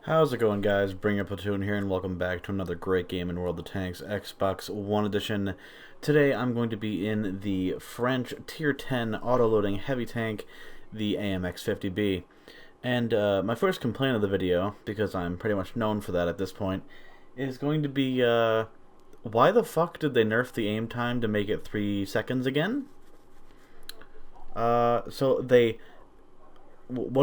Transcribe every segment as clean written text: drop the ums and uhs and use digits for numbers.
How's it going, guys? Bring Your Platoon here, and welcome back to another great game in World of Tanks Xbox One Edition. Today I'm going to be in the French Tier 10 auto-loading heavy tank, the AMX 50B. And my first complaint of the video, because I'm pretty much known for that at this point, is going to be, why the fuck did they nerf the aim time to make it 3 seconds again? What did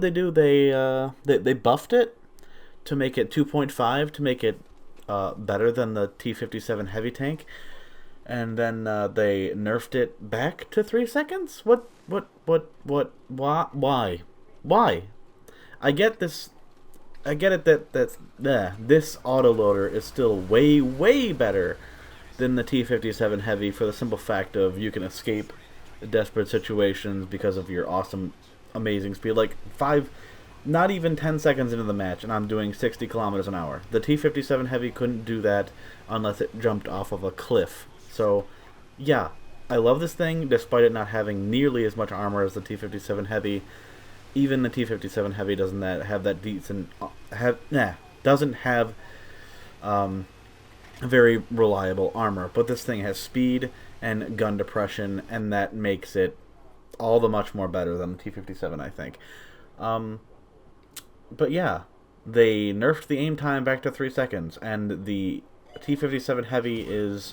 they do? They buffed it to make it 2.5 to make it better than the T57 Heavy tank, and then they nerfed it back to 3 seconds. Why? I get this. I get it this autoloader is still way better than the T57 Heavy for the simple fact of you can escape desperate situations because of your awesome, amazing speed. Like not even 10 seconds into the match, and I'm doing 60 kilometers an hour. The T57 Heavy couldn't do that unless it jumped off of a cliff. So, yeah, I love this thing, despite it not having nearly as much armor as the T57 Heavy. Even the T57 Heavy doesn't have that decent, doesn't have very reliable armor. But this thing has speed and gun depression, and that makes it all the much more better than the T57, I think. But yeah, they nerfed the aim time back to 3 seconds, and the T57 Heavy is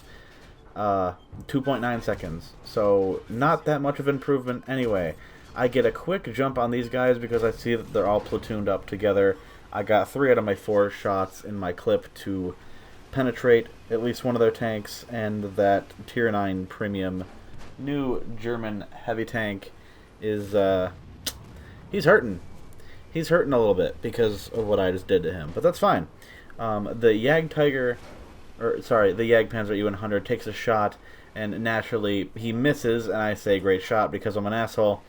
2.9 seconds. So not that much of improvement anyway. I get a quick jump on these guys because I see that they're all platooned up together. I got 3 out of my 4 shots in my clip to penetrate at least one of their tanks, and that Tier 9 premium new German heavy tank is, he's hurting. He's hurting a little bit because of what I just did to him, but that's fine. The the Jagdpanzer E100 takes a shot, and naturally he misses, and I say great shot because I'm an asshole.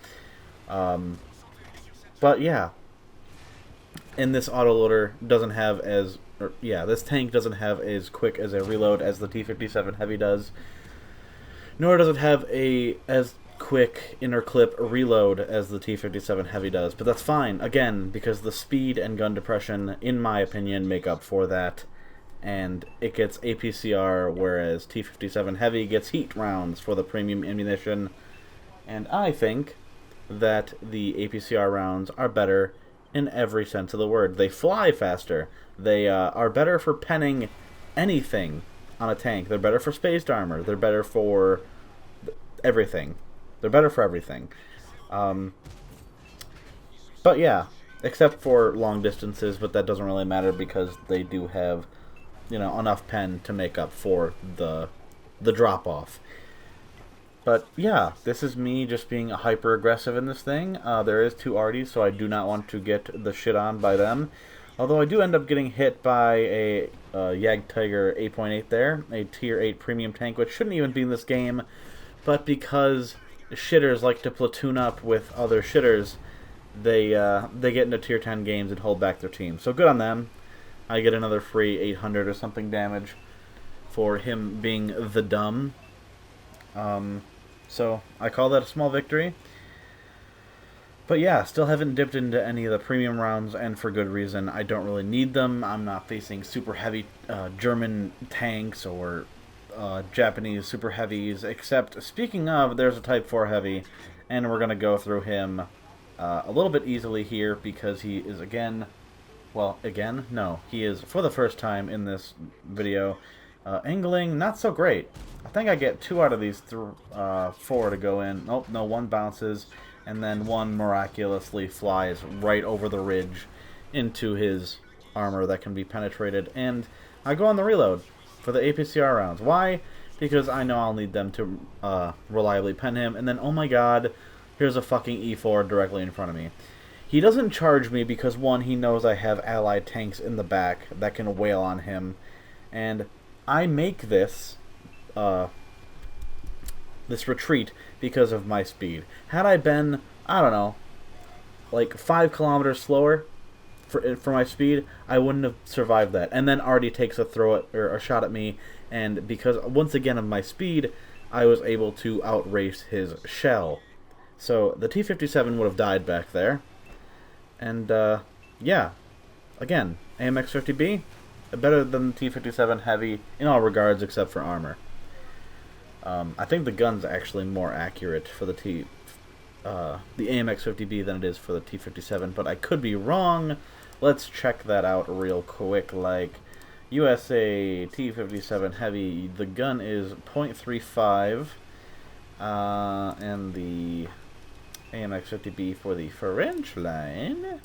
But yeah, and this autoloader doesn't have this tank doesn't have as quick as a reload as the T57 Heavy does, nor does it have as quick inner clip reload as the T57 Heavy does, but that's fine, again, because the speed and gun depression, in my opinion, make up for that, and it gets APCR, whereas T57 Heavy gets heat rounds for the premium ammunition, and I think that the APCR rounds are better in every sense of the word. They fly faster, they are better for penning anything on a tank, they're better for spaced armor, they're better for everything. They're better for everything. But yeah, except for long distances, but that doesn't really matter because they do have, enough pen to make up for the drop-off. But yeah, this is me just being hyper-aggressive in this thing. There is 2 arties, so I do not want to get the shit on by them. Although I do end up getting hit by a Jagdtiger 8.8 there, a Tier 8 premium tank, which shouldn't even be in this game, but because shitters like to platoon up with other shitters, they get into Tier 10 games and hold back their team. So good on them. I get another free 800 or something damage for him being the dumb. So I call that a small victory. But yeah, still haven't dipped into any of the premium rounds, and for good reason. I don't really need them. I'm not facing super heavy German tanks or Japanese super heavies, except, speaking of, there's a Type 4 heavy, and we're going to go through him a little bit easily here because he is he is, for the first time in this video, angling not so great. I think I get 2 out of these 4 to go in. Oh, no, 1 bounces, and then 1 miraculously flies right over the ridge into his armor that can be penetrated, and I go on the reload for the APCR rounds. Why? Because I know I'll need them to reliably pen him, and then, oh my god, here's a fucking E4 directly in front of me. He doesn't charge me because, 1, he knows I have allied tanks in the back that can wail on him, and I make this retreat because of my speed. Had I been, I don't know, like 5 kilometers slower for my speed, I wouldn't have survived that. And then Artie takes a shot at me, and because, once again, of my speed, I was able to outrace his shell. So the T57 would have died back there. And, yeah, again, AMX 50B, better than the T57 Heavy in all regards except for armor. I think the gun's actually more accurate for the AMX 50B than it is for the T57, but I could be wrong. Let's check that out real quick. Like, USA T57 Heavy, the gun is .35, and the AMX 50B for the French line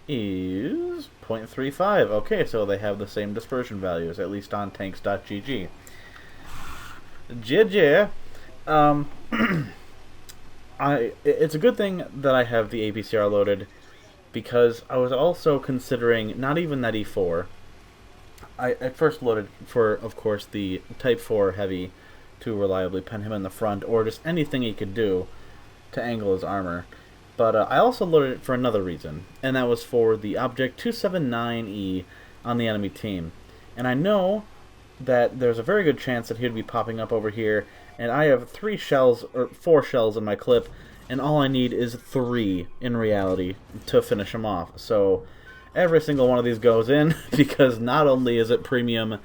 is .35. Okay, so they have the same dispersion values, at least on tanks.gg. GG. It's a good thing that I have the APCR loaded, because I was also considering not even that E4. I at first loaded for, of course, the Type 4 Heavy to reliably pen him in the front, or just anything he could do to angle his armor. But I also loaded it for another reason, and that was for the Object 279E on the enemy team. And I know that there's a very good chance that he'd be popping up over here, and I have 4 shells in my clip, and all I need is 3 in reality to finish him off. So every single one of these goes in, because not only is it premium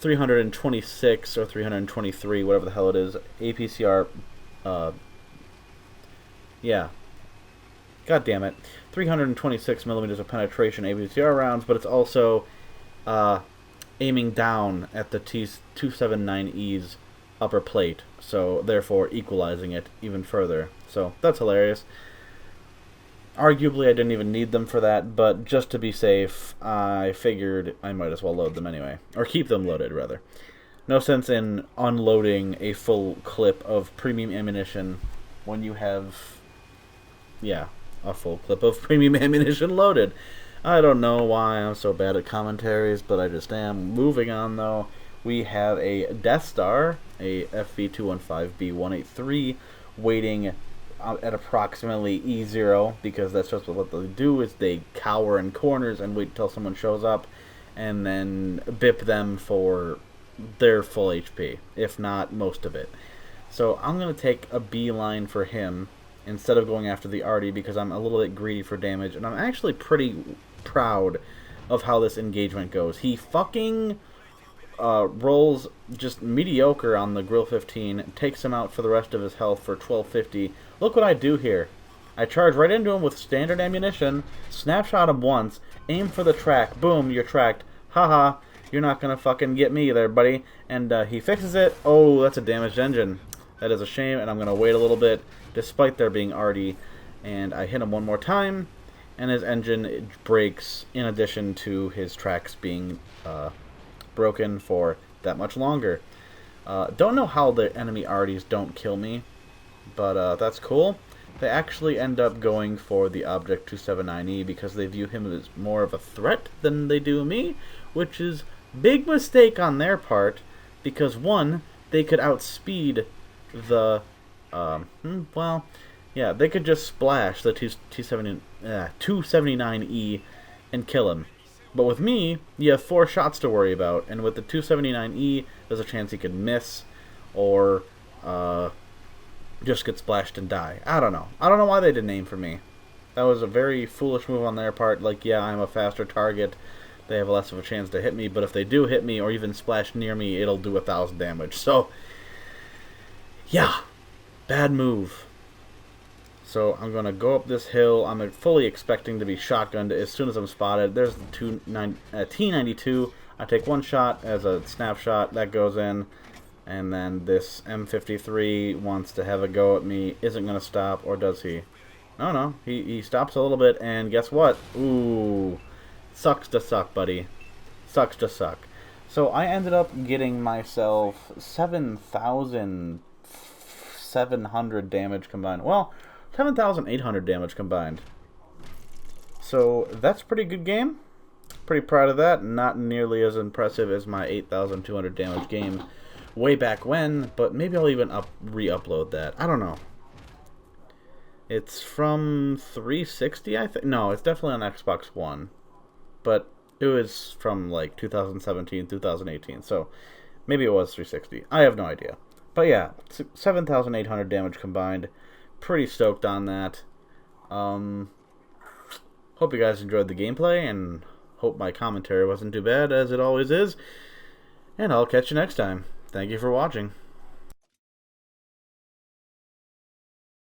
326 or 323, whatever the hell it is, APCR, yeah, god damn it, 326 millimeters of penetration APCR rounds, but it's also aiming down at the T279E's upper plate, so therefore equalizing it even further. So that's hilarious. Arguably, I didn't even need them for that, but just to be safe, I figured I might as well load them anyway. Or keep them loaded, rather. No sense in unloading a full clip of premium ammunition when you have, yeah, a full clip of premium ammunition loaded. I don't know why I'm so bad at commentaries, but I just am. Moving on, though, we have a Death Star, a FV215B183, waiting at approximately E0, because that's just what they do, is they cower in corners and wait until someone shows up, and then bip them for their full HP, if not most of it. So I'm going to take a beeline for him instead of going after the Arty, because I'm a little bit greedy for damage, and I'm actually pretty proud of how this engagement goes. He fucking rolls just mediocre on the Grill 15, takes him out for the rest of his health for 1250. Look what I do here. I charge right into him with standard ammunition, snapshot him once, aim for the track, boom, you're tracked. Haha, you're not gonna fucking get me there, buddy. And he fixes it. Oh, that's a damaged engine. That is a shame, and I'm gonna wait a little bit, despite there being Arty. And I hit him one more time, and his engine breaks, in addition to his tracks being broken for that much longer. Don't know how the enemy Artys don't kill me, but that's cool. They actually end up going for the Object 279E because they view him as more of a threat than they do me, which is big mistake on their part, because one, they could outspeed the well, yeah, they could just splash the 279E and kill him. But with me, you have 4 shots to worry about, and with the 279E, there's a chance he could miss, or just get splashed and die. I don't know. I don't know why they didn't aim for me. That was a very foolish move on their part. Like, yeah, I'm a faster target. They have less of a chance to hit me, but if they do hit me or even splash near me, it'll do 1,000 damage. So, yeah, bad move. So I'm going to go up this hill. I'm fully expecting to be shotgunned as soon as I'm spotted. There's the T92. I take one shot as a snapshot. That goes in. And then this M53 wants to have a go at me. Isn't going to stop, or does he? No. He stops a little bit, and guess what? Ooh. Sucks to suck, buddy. Sucks to suck. So I ended up getting myself 7,700 damage combined. Well, 7,800 damage combined. So that's a pretty good game. Pretty proud of that. Not nearly as impressive as my 8,200 damage game way back when, but maybe I'll even re-upload that. I don't know. It's from 360, I think. No, it's definitely on Xbox One. But it was from like 2017, 2018. So maybe it was 360. I have no idea. But yeah, 7,800 damage combined. Pretty stoked on that. Hope you guys enjoyed the gameplay, and hope my commentary wasn't too bad, as it always is. And I'll catch you next time. Thank you for watching.